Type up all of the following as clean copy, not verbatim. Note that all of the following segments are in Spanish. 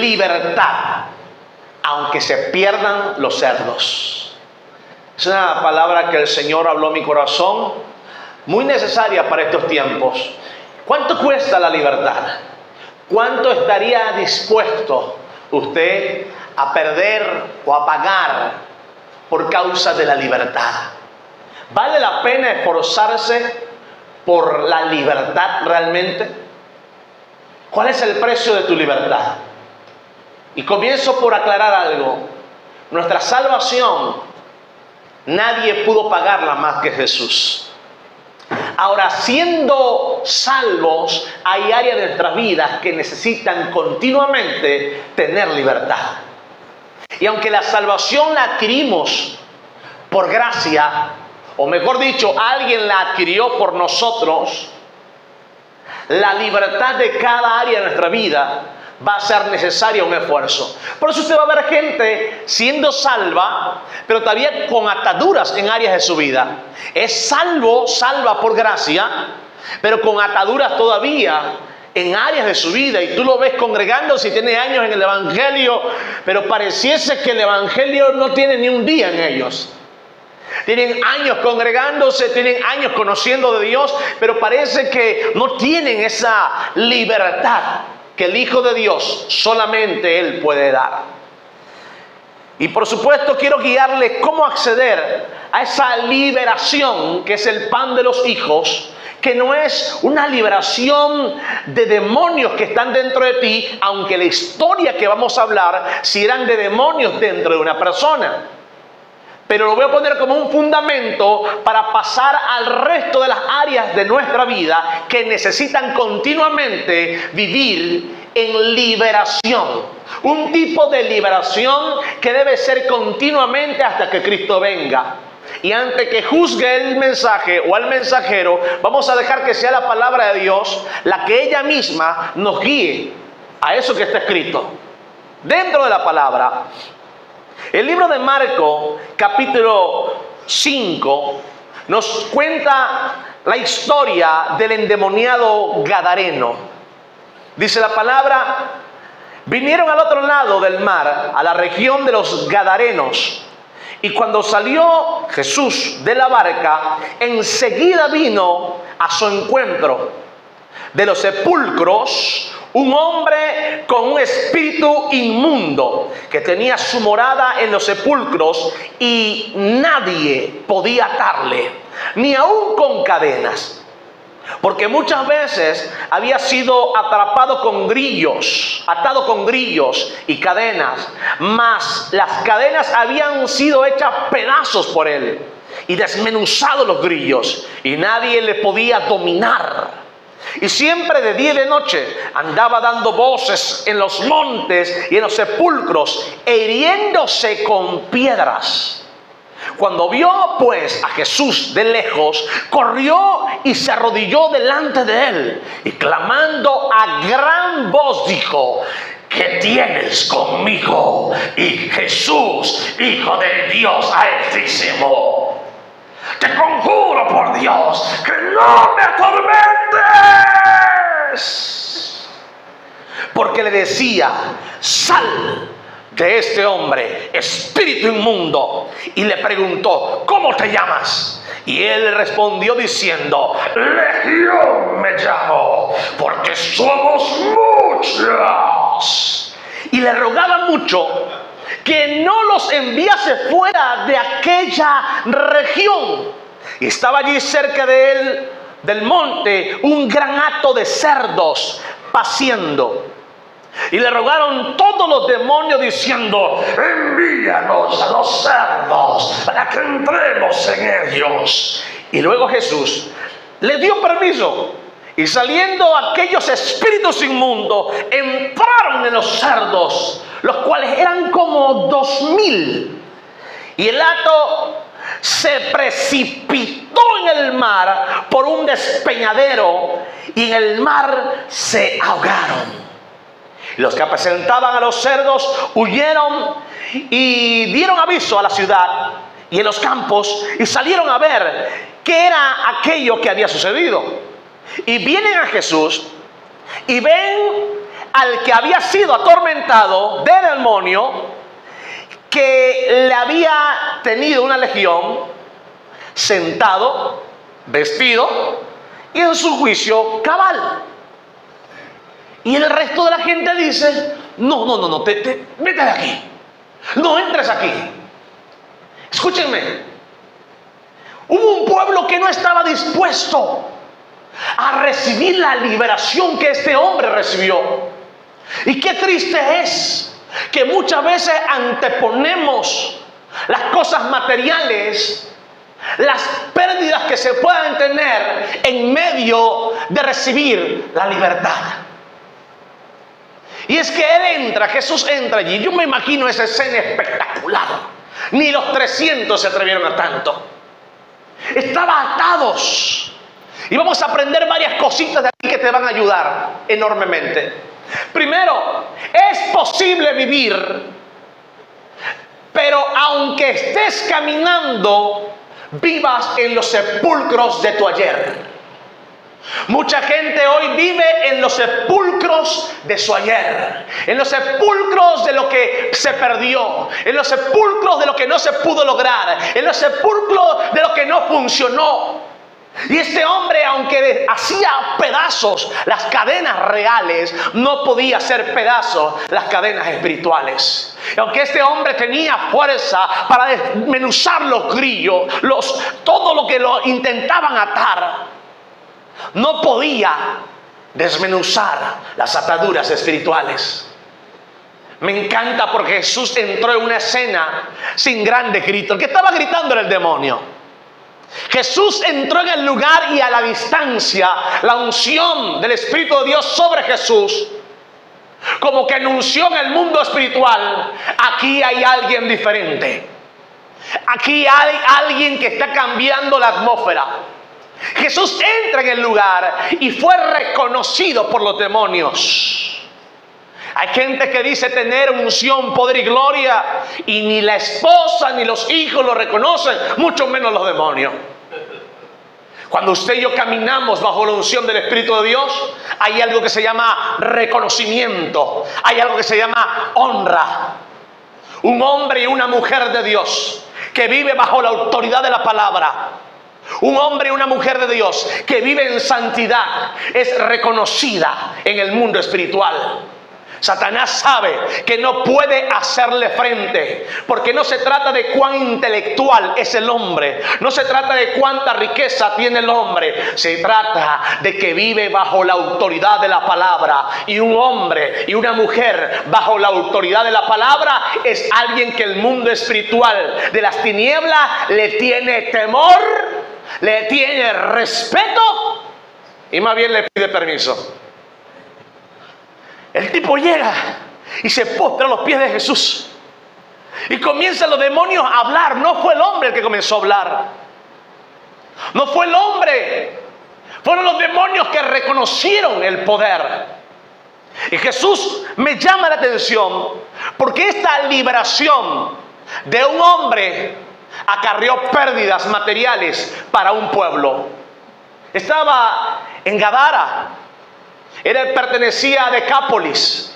libertad, aunque se pierdan los cerdos. Es una palabra que el Señor habló a mi corazón, muy necesaria para estos tiempos. ¿Cuánto cuesta la libertad? ¿Cuánto estaría dispuesto usted a perder o a pagar por causa de la libertad? ¿Vale la pena esforzarse por la libertad realmente? ¿Cuál es el precio de tu libertad? Y comienzo por aclarar algo. Nuestra salvación, nadie pudo pagarla más que Jesús. Ahora, siendo salvos, hay áreas de nuestras vidas que necesitan continuamente tener libertad. Y aunque la salvación la adquirimos por gracia, o mejor dicho, alguien la adquirió por nosotros, la libertad de cada área de nuestra vida va a ser necesaria un esfuerzo. Por eso usted va a ver gente siendo salva, pero todavía con ataduras en áreas de su vida. Es salva por gracia, pero con ataduras todavía en áreas de su vida. Y tú lo ves congregándose y tiene años en el Evangelio, pero pareciese que el Evangelio no tiene ni un día en ellos. Tienen años congregándose, tienen años conociendo de Dios, pero parece que no tienen esa libertad que el Hijo de Dios solamente Él puede dar. Y por supuesto quiero guiarles cómo acceder a esa liberación que es el pan de los hijos, que no es una liberación de demonios que están dentro de ti, aunque la historia que vamos a hablar si eran de demonios dentro de una persona. Pero lo voy a poner como un fundamento para pasar al resto de las áreas de nuestra vida que necesitan continuamente vivir en liberación. Un tipo de liberación que debe ser continuamente hasta que Cristo venga. Y antes que juzgue el mensaje o al mensajero, vamos a dejar que sea la palabra de Dios la que ella misma nos guíe a eso que está escrito dentro de la palabra. El libro de Marcos, capítulo 5, nos cuenta la historia del endemoniado gadareno. Dice la palabra: vinieron al otro lado del mar, a la región de los gadarenos. Y cuando salió Jesús de la barca, enseguida vino a su encuentro de los sepulcros un hombre con un espíritu inmundo que tenía su morada en los sepulcros, y nadie podía atarle, ni aun con cadenas, porque muchas veces había sido atado con grillos y cadenas, mas las cadenas habían sido hechas pedazos por él y desmenuzados los grillos, y nadie le podía dominar. Y siempre de día y de noche andaba dando voces en los montes y en los sepulcros, e hiriéndose con piedras. Cuando vio pues a Jesús de lejos, corrió y se arrodilló delante de él, y clamando a gran voz dijo: ¿qué tienes conmigo, y Jesús, Hijo del Dios Altísimo? Te conjuro por Dios que no me atormentes. Porque le decía: sal de este hombre, espíritu inmundo. Y le preguntó: ¿cómo te llamas? Y él respondió diciendo: Legión me llamo, porque somos muchos. Y le rogaba mucho que no los enviase fuera de aquella región. Y estaba allí cerca de él, del monte, un gran hato de cerdos paciendo. Y le rogaron todos los demonios diciendo: envíanos a los cerdos para que entremos en ellos. Y luego Jesús le dio permiso, y saliendo aquellos espíritus inmundos, entraron en los cerdos, los cuales eran como 2000. Y el hato se precipitó en el mar por un despeñadero, y en el mar se ahogaron. Los que apacentaban a los cerdos huyeron y dieron aviso a la ciudad y en los campos, y salieron a ver qué era aquello que había sucedido. Y vienen a Jesús y ven al que había sido atormentado del demonio, que le había tenido una legión, sentado, vestido y en su juicio cabal. Y el resto de la gente dice: no, vete de aquí, no entres aquí. Escúchenme, hubo un pueblo que no estaba dispuesto a recibir la liberación que este hombre recibió. Y qué triste es que muchas veces anteponemos las cosas materiales, las pérdidas que se puedan tener en medio de recibir la libertad. Y es que Jesús entra allí. Yo me imagino esa escena espectacular. Ni los 300 se atrevieron a tanto. Estaban atados. Y vamos a aprender varias cositas de aquí que te van a ayudar enormemente. Primero, es posible vivir, pero aunque estés caminando, vivas en los sepulcros de tu ayer. Mucha gente hoy vive en los sepulcros de su ayer, en los sepulcros de lo que se perdió, en los sepulcros de lo que no se pudo lograr, en los sepulcros de lo que no funcionó. Y este hombre, aunque hacía pedazos las cadenas reales, no podía hacer pedazos las cadenas espirituales. Y aunque este hombre tenía fuerza para desmenuzar los grillos, todo lo que lo intentaban atar, no podía desmenuzar las ataduras espirituales. Me encanta porque Jesús entró en una escena sin grandes gritos. El que estaba gritando era el demonio. Jesús entró en el lugar y a la distancia, la unción del Espíritu de Dios sobre Jesús, como que anunció en el mundo espiritual: aquí hay alguien diferente. Aquí hay alguien que está cambiando la atmósfera. Jesús entra en el lugar y fue reconocido por los demonios. Hay gente que dice tener unción, poder y gloria, y ni la esposa ni los hijos lo reconocen, mucho menos los demonios. Cuando usted y yo caminamos bajo la unción del Espíritu de Dios, hay algo que se llama reconocimiento, hay algo que se llama honra. Un hombre y una mujer de Dios que vive bajo la autoridad de la palabra, un hombre y una mujer de Dios que vive en santidad, es reconocida en el mundo espiritual. Satanás sabe que no puede hacerle frente, porque no se trata de cuán intelectual es el hombre, no se trata de cuánta riqueza tiene el hombre, se trata de que vive bajo la autoridad de la palabra. Y un hombre y una mujer bajo la autoridad de la palabra es alguien que el mundo espiritual de las tinieblas le tiene temor, le tiene respeto y más bien le pide permiso. El tipo llega y se postra a los pies de Jesús. Y comienzan los demonios a hablar. No fue el hombre el que comenzó a hablar. No fue el hombre. Fueron los demonios que reconocieron el poder. Y Jesús me llama la atención porque esta liberación de un hombre acarreó pérdidas materiales para un pueblo. Estaba en Gadara. Pertenecía a Decápolis.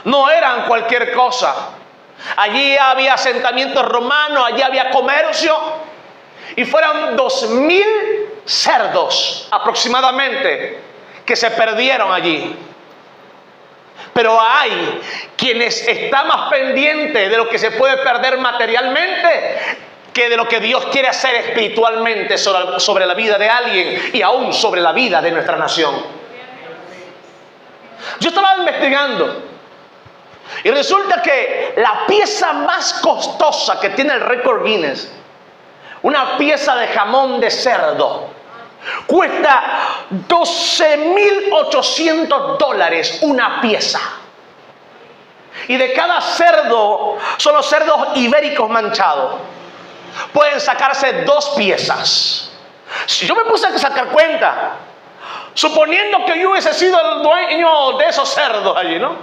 No eran cualquier cosa. Allí había asentamientos romanos, allí había comercio. Y fueron 2,000 cerdos aproximadamente que se perdieron allí. Pero hay quienes están más pendientes de lo que se puede perder materialmente que de lo que Dios quiere hacer espiritualmente sobre la vida de alguien y aún sobre la vida de nuestra nación. Yo estaba investigando y resulta que la pieza más costosa que tiene el récord Guinness, una pieza de jamón de cerdo, cuesta $12,800 una pieza. Y de cada cerdo, son los cerdos ibéricos manchados, pueden sacarse 2 piezas. Si yo me puse a sacar cuenta, suponiendo que yo hubiese sido el dueño de esos cerdos allí, ¿no?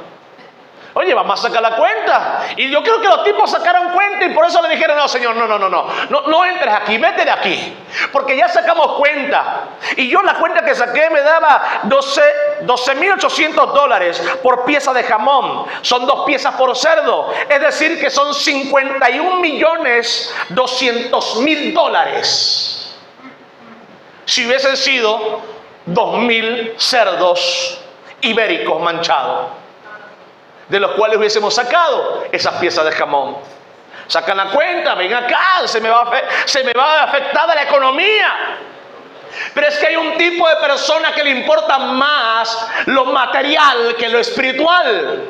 Oye, vamos a sacar la cuenta. Y yo creo que los tipos sacaron cuenta y por eso le dijeron: no, señor, no entres aquí, vete de aquí. Porque ya sacamos cuenta. Y yo la cuenta que saqué me daba 12 $12,800 por pieza de jamón. Son 2 piezas por cerdo. Es decir, que son $51,200,000. Si hubiesen sido 2,000 cerdos ibéricos manchados, de los cuales hubiésemos sacado esas piezas de jamón. Sacan la cuenta, ven acá, se me va a afectar la economía. Pero es que hay un tipo de persona que le importa más lo material que lo espiritual.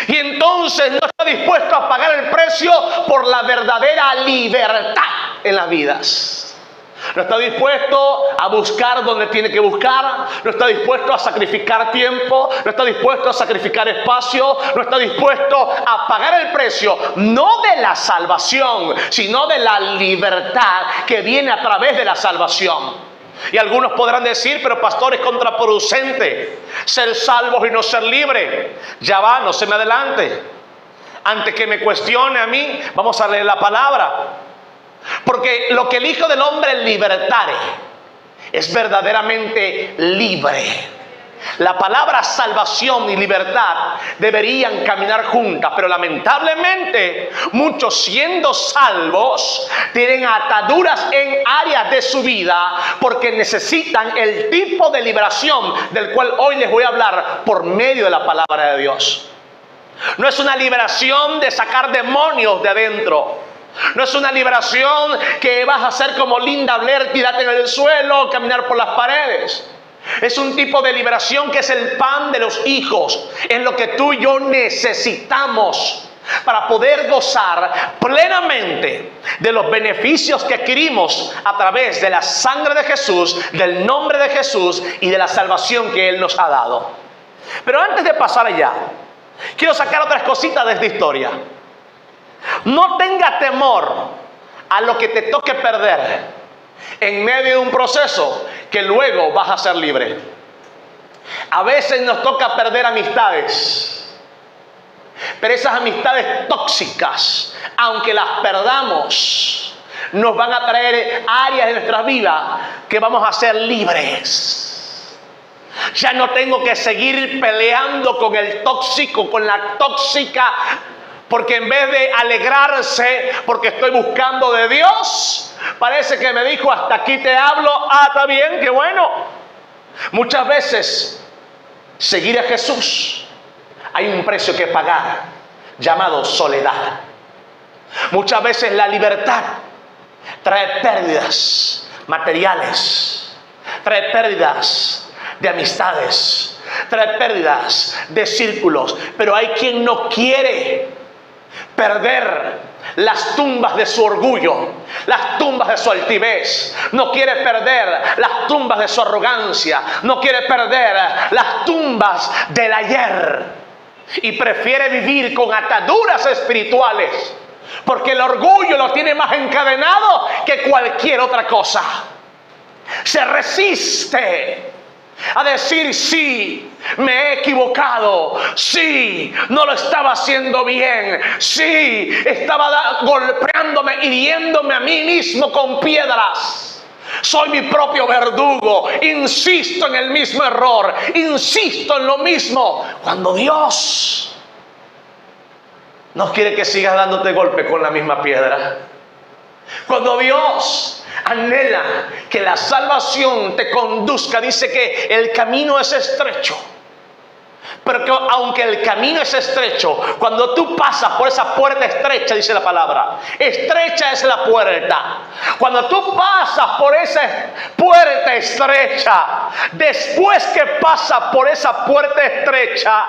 Y entonces no está dispuesto a pagar el precio por la verdadera libertad en las vidas. No está dispuesto a buscar donde tiene que buscar. No está dispuesto a sacrificar tiempo. No está dispuesto a sacrificar espacio. No está dispuesto a pagar el precio, no de la salvación, sino de la libertad que viene a través de la salvación. Y algunos podrán decir: pero pastor, es contraproducente ser salvos y no ser libres. Ya va, no se me adelante. Antes que me cuestione a mí, vamos a leer la palabra. Porque lo que el Hijo del Hombre libertare es verdaderamente libre. La palabra salvación y libertad deberían caminar juntas, pero lamentablemente muchos, siendo salvos, tienen ataduras en áreas de su vida porque necesitan el tipo de liberación del cual hoy les voy a hablar por medio de la palabra de Dios. No es una liberación de sacar demonios de adentro. No es una liberación que vas a hacer como Linda Blair, tirarte en el suelo, caminar por las paredes. Es un tipo de liberación que es el pan de los hijos. Es lo que tú y yo necesitamos para poder gozar plenamente de los beneficios que adquirimos a través de la sangre de Jesús, del nombre de Jesús y de la salvación que Él nos ha dado. Pero antes de pasar allá, quiero sacar otras cositas de esta historia. No tenga temor a lo que te toque perder en medio de un proceso que luego vas a ser libre. A veces nos toca perder amistades, pero esas amistades tóxicas, aunque las perdamos, nos van a traer áreas de nuestra vida que vamos a ser libres. Ya no tengo que seguir peleando con el tóxico, con la tóxica, porque en vez de alegrarse porque estoy buscando de Dios, parece que me dijo: hasta aquí te hablo. Está bien, qué bueno. Muchas veces seguir a Jesús hay un precio que pagar llamado soledad. Muchas veces la libertad trae pérdidas materiales, trae pérdidas de amistades, trae pérdidas de círculos. Pero hay quien no quiere perder las tumbas de su orgullo, las tumbas de su altivez. No quiere perder las tumbas de su arrogancia. No quiere perder las tumbas del ayer. Y prefiere vivir con ataduras espirituales, porque el orgullo lo tiene más encadenado que cualquier otra cosa. Se resiste a decir: sí, me he equivocado, sí, no lo estaba haciendo bien, sí, estaba golpeándome, hiriéndome a mí mismo con piedras. Soy mi propio verdugo, insisto en el mismo error, insisto en lo mismo, cuando Dios no quiere que sigas dándote golpe con la misma piedra. Cuando Dios anhela que la salvación te conduzca, dice que el camino es estrecho. Pero que aunque el camino es estrecho, cuando tú pasas por esa puerta estrecha, dice la palabra, estrecha es la puerta. Cuando tú pasas por esa puerta estrecha, después que pasas por esa puerta estrecha,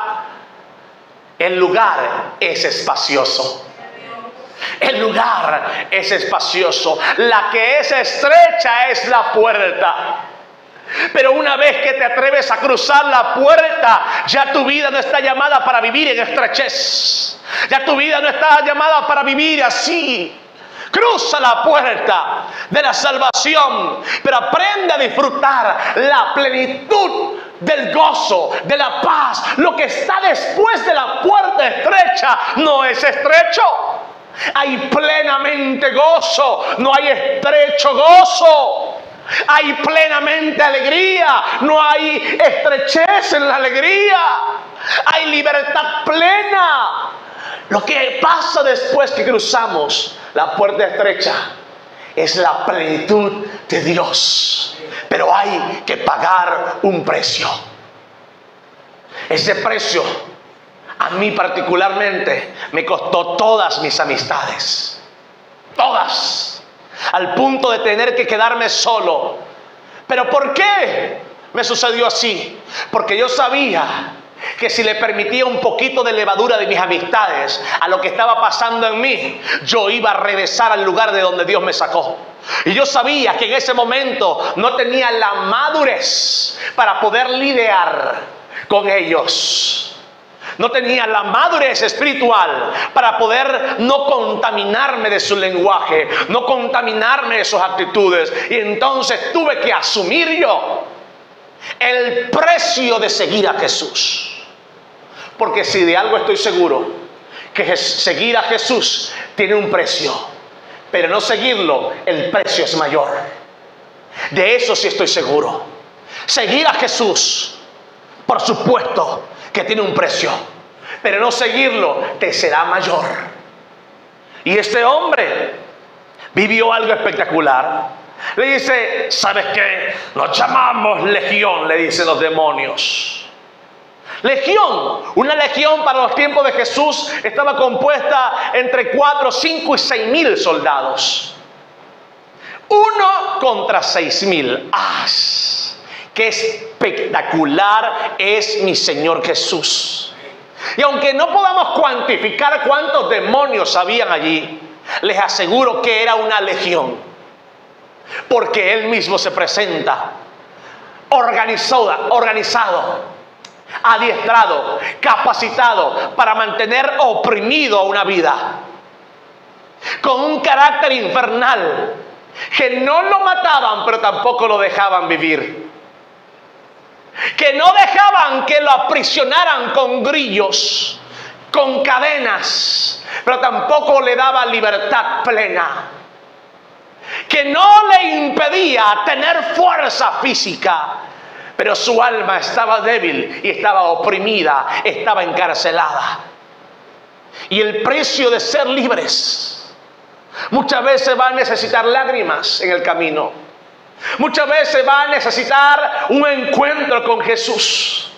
el lugar es espacioso. El lugar es espacioso. La que es estrecha es la puerta. Pero una vez que te atreves a cruzar la puerta, ya tu vida no está llamada para vivir en estrechez. Ya tu vida no está llamada para vivir así. Cruza la puerta de la salvación, pero aprende a disfrutar la plenitud del gozo, de la paz. Lo que está después de la puerta estrecha no es estrecho. Hay plenamente gozo, no hay estrecho gozo. hay plenamente alegría, no hay estrechez en la alegría, hay libertad plena. Lo que pasa después que cruzamos la puerta estrecha es la plenitud de Dios, pero hay que pagar un precio. Ese precio a mí particularmente me costó todas mis amistades, todas, al punto de tener que quedarme solo. ¿Pero por qué me sucedió así? Porque yo sabía que si le permitía un poquito de levadura de mis amistades a lo que estaba pasando en mí, yo iba a regresar al lugar de donde Dios me sacó. Y yo sabía que en ese momento no tenía la madurez para poder lidiar con ellos. No tenía la madurez espiritual para poder no contaminarme de su lenguaje, no contaminarme de sus actitudes. Y entonces tuve que asumir yo el precio de seguir a Jesús. Porque si de algo estoy seguro, que seguir a Jesús tiene un precio, pero no seguirlo, el precio es mayor. De eso sí estoy seguro. Seguir a Jesús, por supuesto que tiene un precio, pero no seguirlo te será mayor. Y este hombre vivió algo espectacular. Le dice, ¿sabes qué? Nos llamamos legión, le dicen los demonios. Legión, una legión para los tiempos de Jesús estaba compuesta entre 4, 5 y 6 mil soldados. 1 contra 6 mil. ¡Ah! ¡Qué espectacular es mi Señor Jesús! Y aunque no podamos cuantificar cuántos demonios habían allí, les aseguro que era una legión. Porque Él mismo se presenta organizado, adiestrado, capacitado para mantener oprimido a una vida, con un carácter infernal, que no lo mataban pero tampoco lo dejaban vivir, que no dejaban que lo aprisionaran con grillos, con cadenas, pero tampoco le daban libertad plena, que no le impedía tener fuerza física, pero su alma estaba débil y estaba oprimida, estaba encarcelada. Y el precio de ser libres muchas veces va a necesitar lágrimas en el camino. Muchas veces va a necesitar un encuentro con Jesús.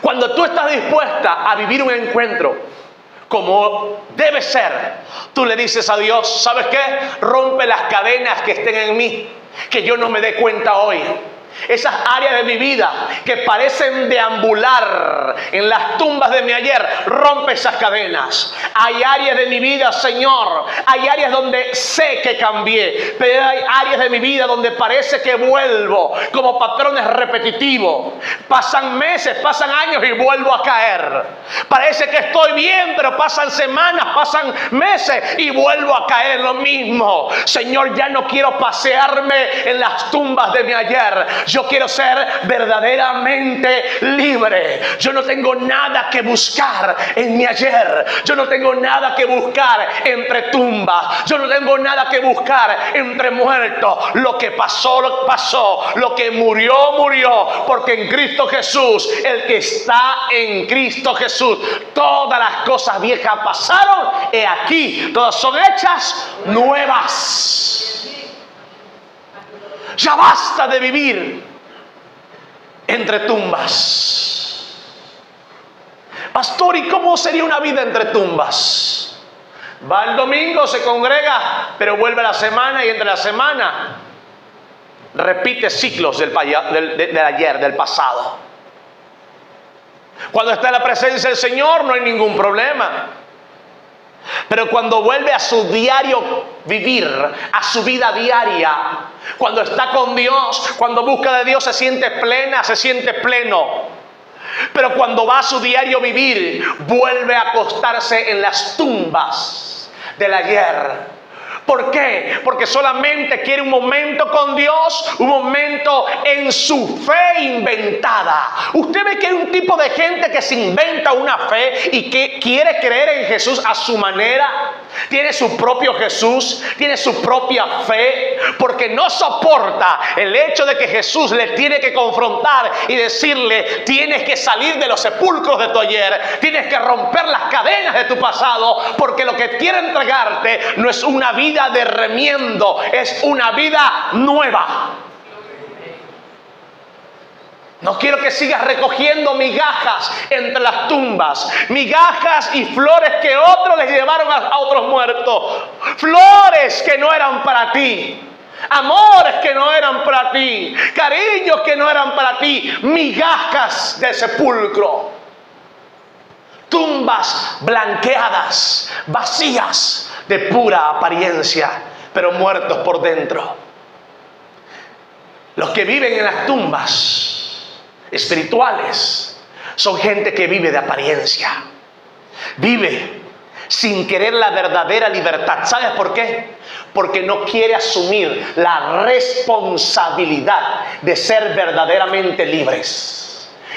Cuando tú estás dispuesta a vivir un encuentro como debe ser, tú le dices a Dios, ¿sabes qué? Rompe las cadenas que estén en mí, que yo no me dé cuenta hoy. Esas áreas de mi vida que parecen deambular en las tumbas de mi ayer, rompe esas cadenas. Hay áreas de mi vida, Señor, hay áreas donde sé que cambié, pero hay áreas de mi vida donde parece que vuelvo como patrones repetitivos. Pasan meses, pasan años y vuelvo a caer. Parece que estoy bien, pero pasan semanas, pasan meses y vuelvo a caer en lo mismo. Señor, ya no quiero pasearme en las tumbas de mi ayer. Yo quiero ser verdaderamente libre. Yo no tengo nada que buscar en mi ayer. Yo no tengo nada que buscar entre tumbas. Yo no tengo nada que buscar entre muertos. Lo que pasó, pasó. Lo que murió, murió. Porque en Cristo Jesús, el que está en Cristo Jesús, todas las cosas viejas pasaron. He aquí, todas son hechas nuevas. Ya basta de vivir entre tumbas. Pastor, ¿y cómo sería una vida entre tumbas? Va el domingo, se congrega, pero vuelve la semana y entre la semana repite ciclos del ayer, del pasado. Cuando está en la presencia del Señor no hay ningún problema. Pero cuando vuelve a su diario vivir, a su vida diaria, cuando está con Dios, cuando busca de Dios, se siente plena, se siente pleno. Pero cuando va a su diario vivir, vuelve a acostarse en las tumbas del ayer. ¿Por qué? Porque solamente quiere un momento con Dios, un momento en su fe inventada. Usted ve que hay un tipo de gente que se inventa una fe y que quiere creer en Jesús a su manera. tiene su propio Jesús, tiene su propia fe, porque no soporta el hecho de que Jesús le tiene que confrontar y decirle: tienes que salir de los sepulcros de tu ayer, tienes que romper las cadenas de tu pasado, porque lo que quiere entregarte no es una vida de remiendo, es una vida nueva. No quiero que sigas recogiendo migajas entre las tumbas, migajas y flores que otros les llevaron a otros muertos, flores que no eran para ti, amores que no eran para ti, cariños que no eran para ti, migajas de sepulcro, tumbas blanqueadas, vacías de pura apariencia, pero muertos por dentro. Los que viven en las tumbas espirituales son gente que vive de apariencia, vive sin querer la verdadera libertad. ¿Sabes por qué? Porque no quiere asumir la responsabilidad de ser verdaderamente libres.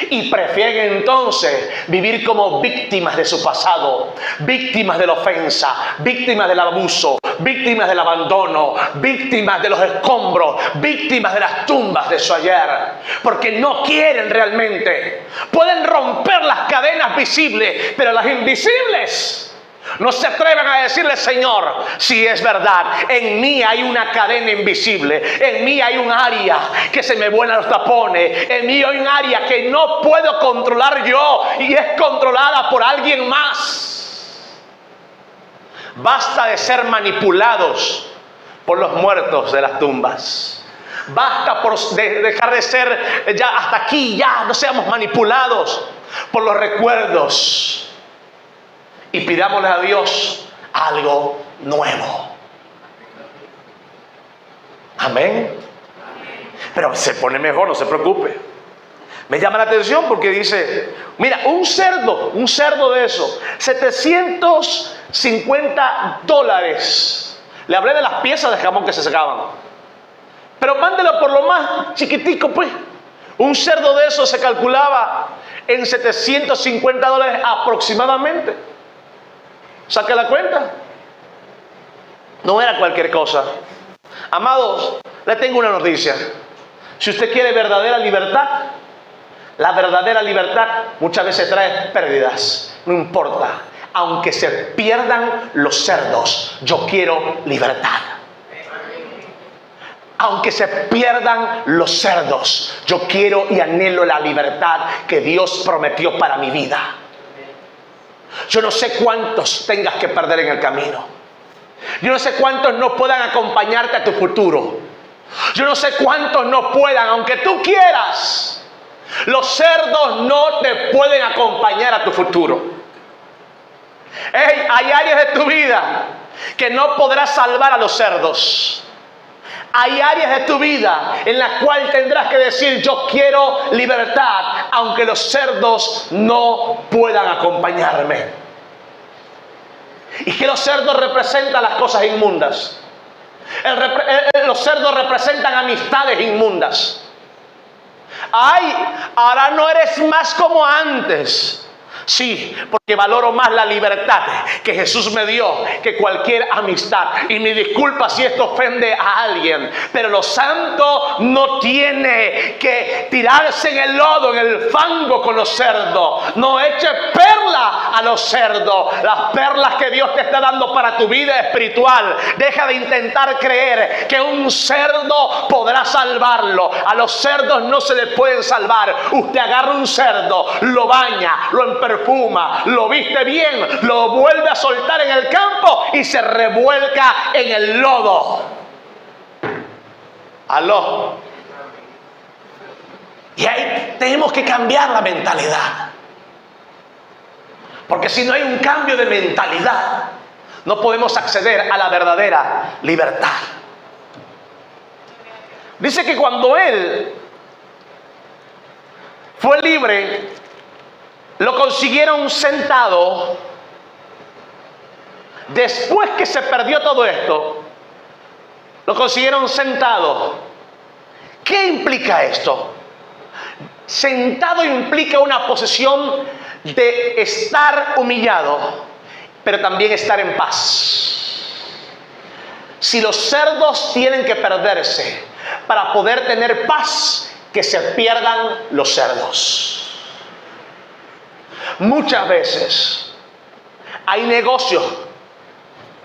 Y prefieren entonces vivir como víctimas de su pasado, víctimas de la ofensa, víctimas del abuso, víctimas del abandono, víctimas de los escombros, víctimas de las tumbas de su ayer, porque no quieren realmente. Pueden romper las cadenas visibles, pero las invisibles no se atreven a decirle: Señor, si es verdad, en mí hay una cadena invisible, en mí hay un área que se me vuelan los tapones, en mí hay un área que no puedo controlar yo y es controlada por alguien más. Basta de ser manipulados por los muertos de las tumbas. Basta de dejar de ser ya hasta aquí, ya no seamos manipulados por los recuerdos. Y pidámosle a Dios algo nuevo. Amén. Pero se pone mejor, no se preocupe. Me llama la atención porque dice: mira, un cerdo de eso, $750. Le hablé de las piezas de jamón que se sacaban. Pero mándelo por lo más chiquitico, pues. Un cerdo de eso se calculaba en $750 aproximadamente. Saque la cuenta. No era cualquier cosa. Amados, le tengo una noticia. Si usted quiere verdadera libertad, la verdadera libertad muchas veces trae pérdidas. No importa. Aunque se pierdan los cerdos, yo quiero libertad. Aunque se pierdan los cerdos, yo quiero y anhelo la libertad que Dios prometió para mi vida. Yo no sé cuántos tengas que perder en el camino. Yo no sé cuántos no puedan acompañarte a tu futuro. Yo no sé cuántos no puedan, aunque tú quieras. Los cerdos no te pueden acompañar a tu futuro. Hay áreas de tu vida que no podrás salvar a los cerdos. Hay áreas de tu vida en las cuales tendrás que decir: yo quiero libertad, aunque los cerdos no puedan acompañarme. Y que los cerdos representan las cosas inmundas. Los cerdos representan amistades inmundas. Ahora no eres más como antes. Sí, porque valoro más la libertad que Jesús me dio que cualquier amistad. Y me disculpa si esto ofende a alguien, pero lo santo no tiene que tirarse en el lodo, en el fango con los cerdos. No eches perla a los cerdos, las perlas que Dios te está dando para tu vida espiritual. Deja de intentar creer que un cerdo podrá salvarlo. A los cerdos no se les pueden salvar. Usted agarra un cerdo, lo baña, lo perfuma, lo viste bien, lo vuelve a soltar en el campo y se revuelca en el lodo. Aló. Y ahí tenemos que cambiar la mentalidad. Porque si no hay un cambio de mentalidad, no podemos acceder a la verdadera libertad. Dice que cuando él fue libre, lo consiguieron sentado. Después que se perdió todo esto, lo consiguieron sentado. ¿Qué implica esto? Sentado implica una posición de estar humillado pero también estar en paz. Si los cerdos tienen que perderse para poder tener paz, que se pierdan los cerdos. Muchas veces hay negocios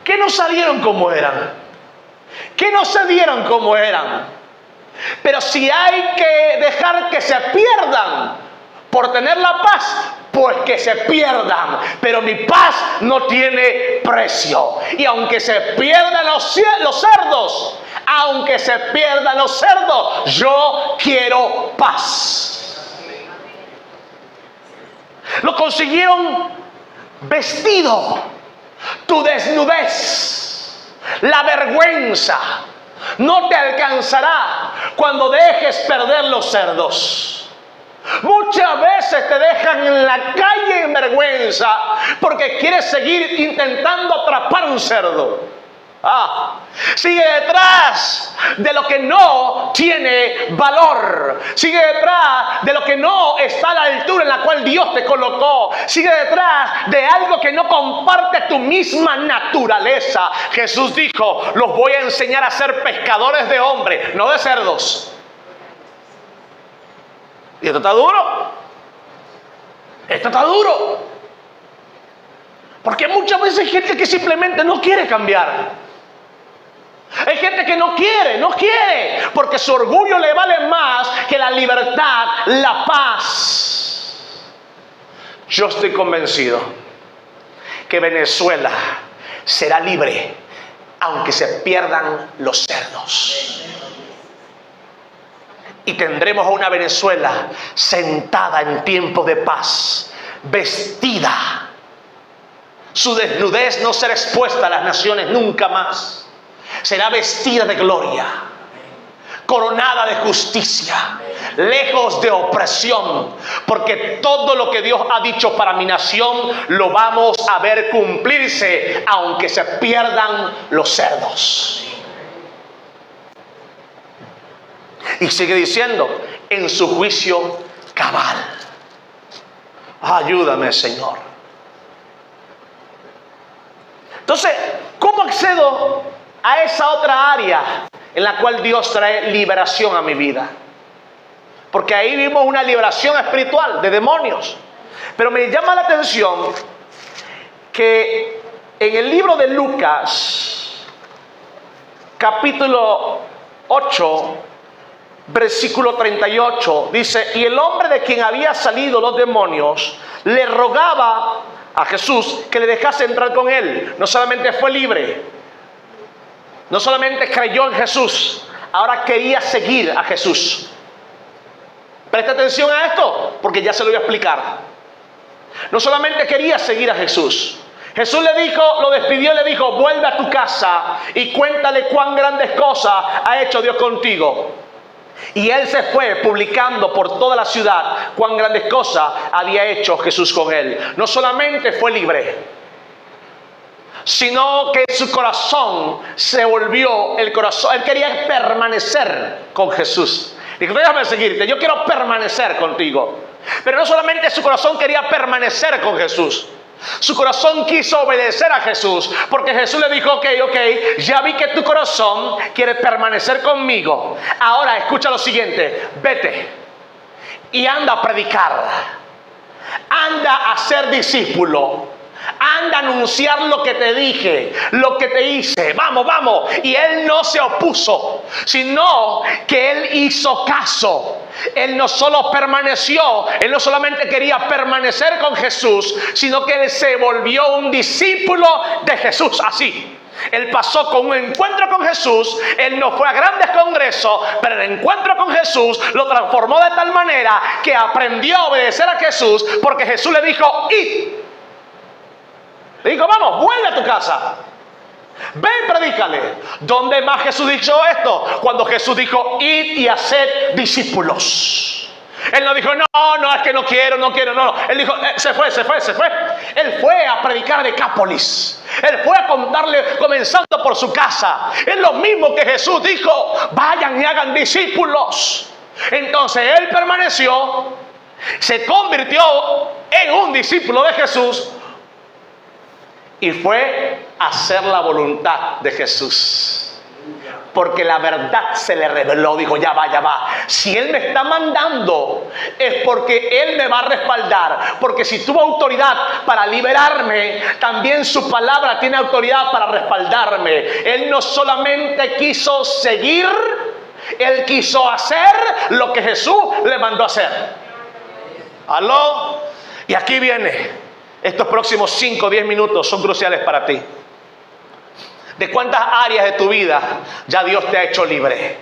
que no salieron como eran, que no se dieron como eran. Pero si hay que dejar que se pierdan por tener la paz, pues que se pierdan. Pero mi paz no tiene precio. Y aunque se pierdan los cerdos, aunque se pierdan los cerdos, yo quiero paz. Lo consiguieron vestido. Tu desnudez, la vergüenza, no te alcanzará cuando dejes perder los cerdos. Muchas veces te dejan en la calle en vergüenza porque quieres seguir intentando atrapar un cerdo. Sigue detrás de lo que no tiene valor. Sigue detrás de lo que no está a la altura en la cual Dios te colocó. Sigue detrás de algo que no comparte tu misma naturaleza. Jesús dijo: los voy a enseñar a ser pescadores de hombres, no de cerdos. Y esto está duro. Esto está duro. Porque muchas veces hay gente que simplemente no quiere cambiar. Hay gente que no quiere, porque su orgullo le vale más que la libertad, la paz. Yo estoy convencido que Venezuela será libre, aunque se pierdan los cerdos. Y tendremos a una Venezuela sentada en tiempo de paz, vestida. Su desnudez no será expuesta a las naciones nunca más. Será vestida de gloria, coronada de justicia, lejos de opresión, porque todo lo que Dios ha dicho para mi nación lo vamos a ver cumplirse, aunque se pierdan los cerdos. Y sigue diciendo: en su juicio cabal. Ayúdame, Señor. Entonces, ¿cómo accedo a esa otra área en la cual Dios trae liberación a mi vida? Porque ahí vimos una liberación espiritual de demonios. Pero me llama la atención que en el libro de Lucas, capítulo 8, versículo 38, dice: y el hombre de quien había salido los demonios le rogaba a Jesús que le dejase entrar con él. No solamente fue libre, no solamente creyó en Jesús, ahora quería seguir a Jesús. Presta atención a esto, porque ya se lo voy a explicar. No solamente quería seguir a Jesús. Jesús le dijo, lo despidió y le dijo: vuelve a tu casa y cuéntale cuán grandes cosas ha hecho Dios contigo. Y él se fue publicando por toda la ciudad cuán grandes cosas había hecho Jesús con él. No solamente fue libre, sino que su corazón se volvió el corazón. Él quería permanecer con Jesús. Dijo: déjame seguirte, yo quiero permanecer contigo. Pero no solamente su corazón quería permanecer con Jesús, su corazón quiso obedecer a Jesús, porque Jesús le dijo: ok, ya vi que tu corazón quiere permanecer conmigo. Ahora escucha lo siguiente: vete y anda a predicar, anda a ser discípulo, anda a anunciar lo que te dije, lo que te hice. Vamos. Y él no se opuso, sino que él hizo caso. Él no solo permaneció, él no solamente quería permanecer con Jesús, sino que él se volvió un discípulo de Jesús. Así, él pasó con un encuentro con Jesús. Él no fue a grandes congresos, pero el encuentro con Jesús lo transformó de tal manera que aprendió a obedecer a Jesús, porque Jesús le dijo: id. Le dijo: vamos, vuelve a tu casa, ve y predícale. ¿Dónde más Jesús dijo esto? Cuando Jesús dijo: id y haced discípulos. Él no dijo: no, es que no quiero. No. Él dijo: se fue. Él fue a predicar a Decápolis. Él fue a contarle, comenzando por su casa. Es lo mismo que Jesús dijo: vayan y hagan discípulos. Entonces él permaneció, se convirtió en un discípulo de Jesús. y fue hacer la voluntad de Jesús. Porque la verdad se le reveló. Dijo, ya va, ya va. Si Él me está mandando, es porque Él me va a respaldar. Porque si tuvo autoridad para liberarme, también su palabra tiene autoridad para respaldarme. Él no solamente quiso seguir, Él quiso hacer lo que Jesús le mandó a hacer. ¿Aló? Y aquí viene. Estos próximos 5 o 10 minutos son cruciales para ti. ¿De cuántas áreas de tu vida ya Dios te ha hecho libre?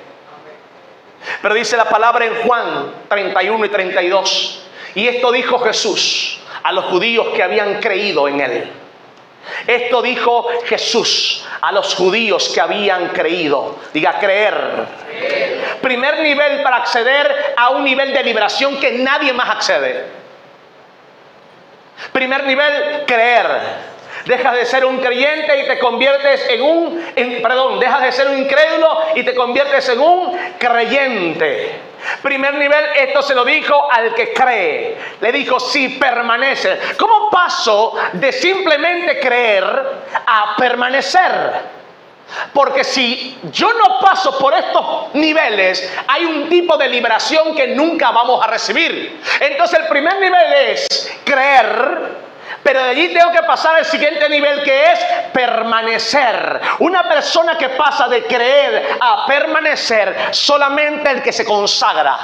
Pero dice la palabra en Juan 31 y 32. Y esto dijo Jesús a los judíos que habían creído en Él. Esto dijo Jesús a los judíos que habían creído. Diga, creer. Primer nivel para acceder a un nivel de liberación que nadie más accede. Primer nivel, creer. Dejas de ser un creyente y te conviertes dejas de ser un incrédulo y te conviertes en un creyente. Primer nivel, esto se lo dijo al que cree. Le dijo, si permanece. ¿Cómo paso de simplemente creer a permanecer? Porque si yo no paso por estos niveles, hay un tipo de liberación que nunca vamos a recibir. Entonces el primer nivel es creer. Pero de allí tengo que pasar al siguiente nivel, que es permanecer. Una persona que pasa de creer a permanecer, solamente el que se consagra.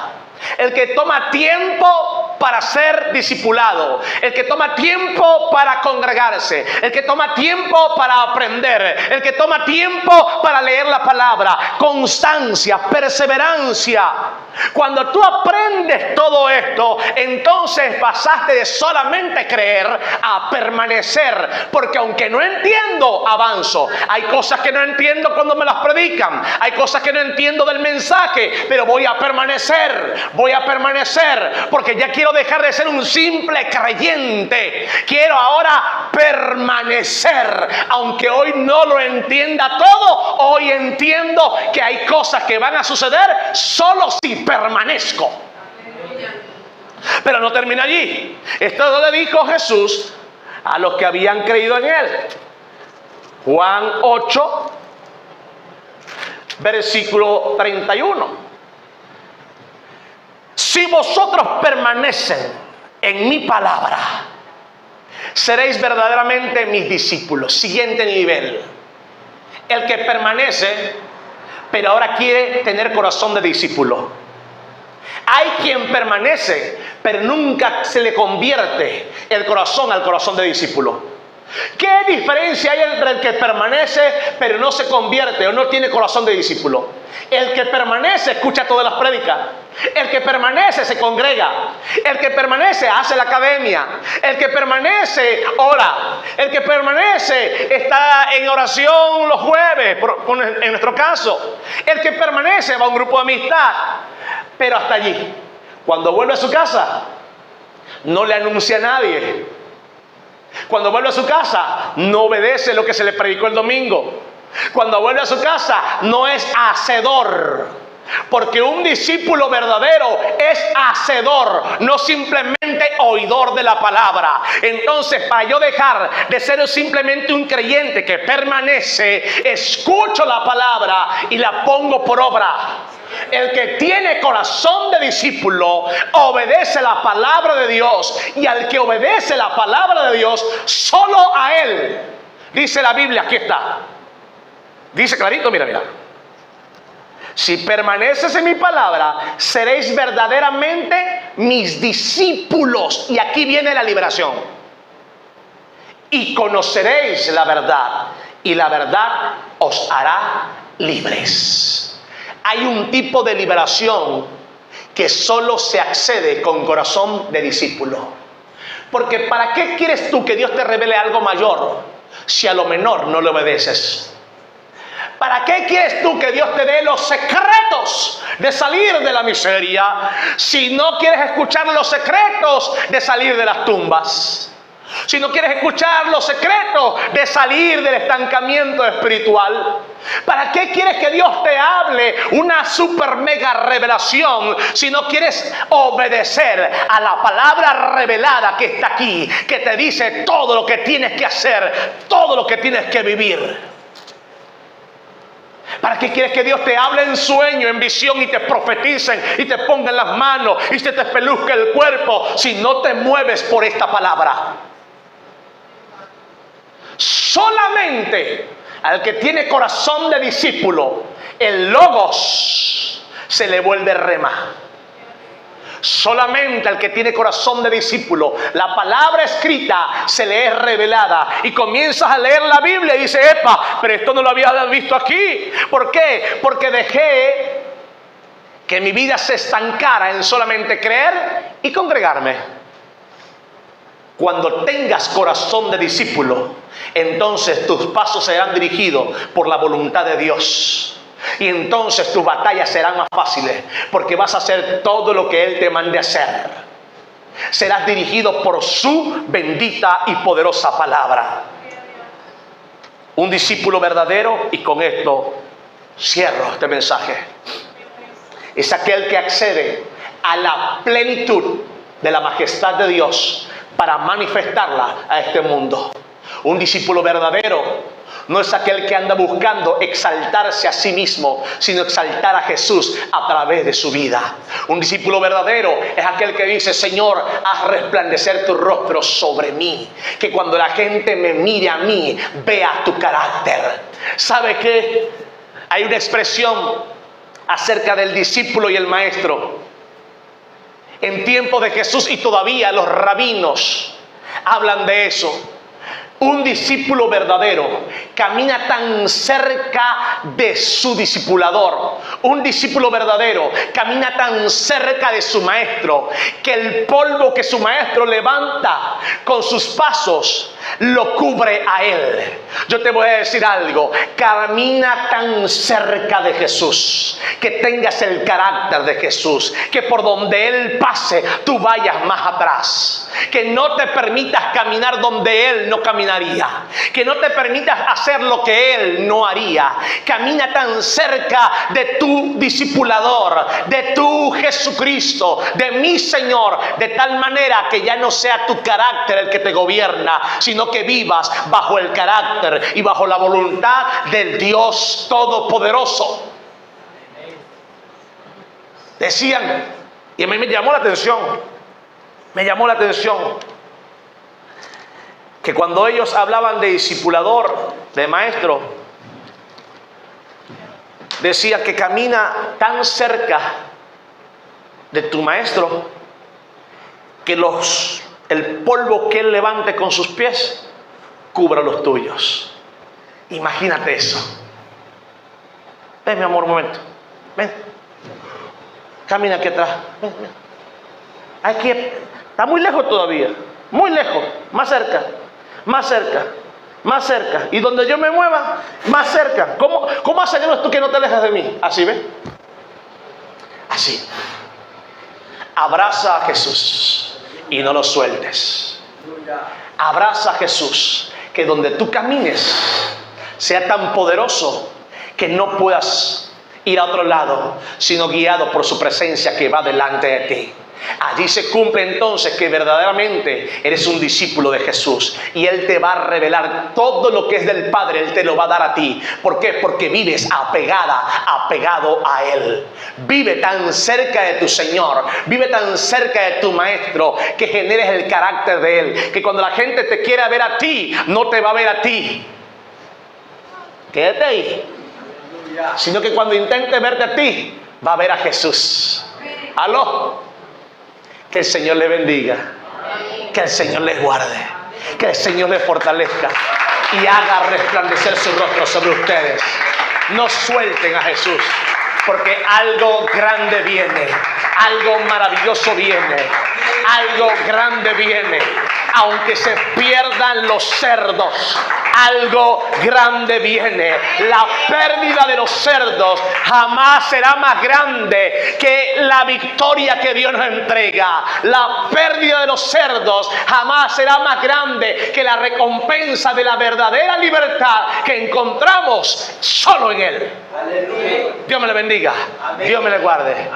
El que toma tiempo para ser discipulado, el que toma tiempo para congregarse, el que toma tiempo para aprender, el que toma tiempo para leer la palabra, constancia, perseverancia. Cuando tú aprendes todo esto, entonces pasaste de solamente creer a permanecer, porque aunque no entiendo, avanzo. Hay cosas que no entiendo cuando me las predican, hay cosas que no entiendo del mensaje, pero voy a permanecer, porque ya quiero dejar de ser un simple creyente. Quiero ahora permanecer, aunque hoy no lo entienda todo. Hoy entiendo que hay cosas que van a suceder solo si permanezco. Pero no termina allí. Esto le dijo Jesús a los que habían creído en Él. Juan 8, versículo 31. Si vosotros permanecen en mi palabra, seréis verdaderamente mis discípulos. Siguiente nivel. El que permanece, pero ahora quiere tener corazón de discípulo. Hay quien permanece, pero nunca se le convierte el corazón al corazón de discípulo. ¿Qué diferencia hay entre el que permanece, pero no se convierte o no tiene corazón de discípulo? El que permanece escucha todas las prédicas. El que permanece se congrega. El que permanece hace la academia. El que permanece ora. El que permanece está en oración los jueves, en nuestro caso. El que permanece va a un grupo de amistad. Pero hasta allí. Cuando vuelve a su casa, no le anuncia a nadie. Cuando vuelve a su casa, no obedece lo que se le predicó el domingo. Cuando vuelve a su casa, no es hacedor. Porque un discípulo verdadero es hacedor, no simplemente oidor de la palabra. Entonces, para yo dejar de ser simplemente un creyente que permanece, escucho la palabra y la pongo por obra. El que tiene corazón de discípulo obedece la palabra de Dios, y al que obedece la palabra de Dios, solo a Él, dice la Biblia, aquí está, dice clarito, mira. Si permaneces en mi palabra, seréis verdaderamente mis discípulos. Y aquí viene la liberación. Y conoceréis la verdad, y la verdad os hará libres. Hay un tipo de liberación que solo se accede con corazón de discípulo. Porque ¿para qué quieres tú que Dios te revele algo mayor si a lo menor no le obedeces? ¿Para qué quieres tú que Dios te dé los secretos de salir de la miseria si no quieres escuchar los secretos de salir de las tumbas? Si no quieres escuchar los secretos de salir del estancamiento espiritual. ¿Para qué quieres que Dios te hable una super mega revelación si no quieres obedecer a la palabra revelada que está aquí, que te dice todo lo que tienes que hacer, todo lo que tienes que vivir? ¿Para qué quieres que Dios te hable en sueño, en visión, y te profeticen y te pongan las manos y se te espeluzca el cuerpo si no te mueves por esta palabra? Solamente al que tiene corazón de discípulo, el logos se le vuelve rema. Solamente al que tiene corazón de discípulo, la palabra escrita se le es revelada. Y comienzas a leer la Biblia y dices: epa, pero esto no lo había visto aquí. ¿Por qué? Porque dejé que mi vida se estancara en solamente creer y congregarme. Cuando tengas corazón de discípulo, entonces tus pasos serán dirigidos por la voluntad de Dios. Y entonces tus batallas serán más fáciles, porque vas a hacer todo lo que Él te mande hacer. Serás dirigido por su bendita y poderosa palabra. Un discípulo verdadero, y con esto cierro este mensaje, es aquel que accede a la plenitud de la majestad de Dios para manifestarla a este mundo. Un discípulo verdadero no es aquel que anda buscando exaltarse a sí mismo, sino exaltar a Jesús a través de su vida. Un discípulo verdadero es aquel que dice: Señor, haz resplandecer tu rostro sobre mí, que cuando la gente me mire a mí, vea tu carácter. ¿Sabe qué? Hay una expresión acerca del discípulo y el maestro. En tiempos de Jesús, y todavía los rabinos hablan de eso. Un discípulo verdadero camina tan cerca de su discipulador. Un discípulo verdadero camina tan cerca de su maestro que el polvo que su maestro levanta con sus pasos lo cubre a él. Yo te voy a decir algo: camina tan cerca de Jesús, que tengas el carácter de Jesús, que por donde Él pase tú vayas más atrás, que no te permitas caminar donde Él no caminaría, que no te permitas hacer lo que Él no haría. Camina tan cerca de tu discipulador, de tu Jesucristo, de mi Señor, de tal manera que ya no sea tu carácter el que te gobierna, sino que vivas bajo el carácter y bajo la voluntad del Dios Todopoderoso. Decían, y a mí me llamó la atención, que cuando ellos hablaban de discipulador, de maestro, decía que camina tan cerca de tu maestro que el polvo que él levante con sus pies cubra los tuyos. Imagínate eso. Ven, mi amor, un momento. Ven. Camina aquí atrás. Ven, ven. Aquí está muy lejos todavía. Muy lejos. Más cerca. Más cerca. Más cerca. Y donde yo me mueva, más cerca. ¿Cómo aseguras tú que no te alejas de mí? Así, ¿ves? Así. Abraza a Jesús y no lo sueltes. Abraza a Jesús, que donde tú camines sea tan poderoso que no puedas ir a otro lado, sino guiado por su presencia que va delante de ti. Allí se cumple entonces que verdaderamente eres un discípulo de Jesús, y Él te va a revelar todo lo que es del Padre. Él te lo va a dar a ti. ¿Por qué? Porque vives apegado a Él. Vive tan cerca de tu Señor, vive tan cerca de tu Maestro, que generes el carácter de Él, que cuando la gente te quiera ver a ti, no te va a ver a ti, quédate ahí, sino que cuando intente verte a ti, va a ver a Jesús. ¿Aló? Que el Señor les bendiga, que el Señor les guarde, que el Señor les fortalezca y haga resplandecer su rostro sobre ustedes. No suelten a Jesús, porque algo grande viene, algo maravilloso viene, algo grande viene. aunque se pierdan los cerdos, algo grande viene. La pérdida de los cerdos jamás será más grande que la victoria que Dios nos entrega. La pérdida de los cerdos jamás será más grande que la recompensa de la verdadera libertad que encontramos solo en Él. Aleluya. Dios me le bendiga. Amén. Dios me le guarde.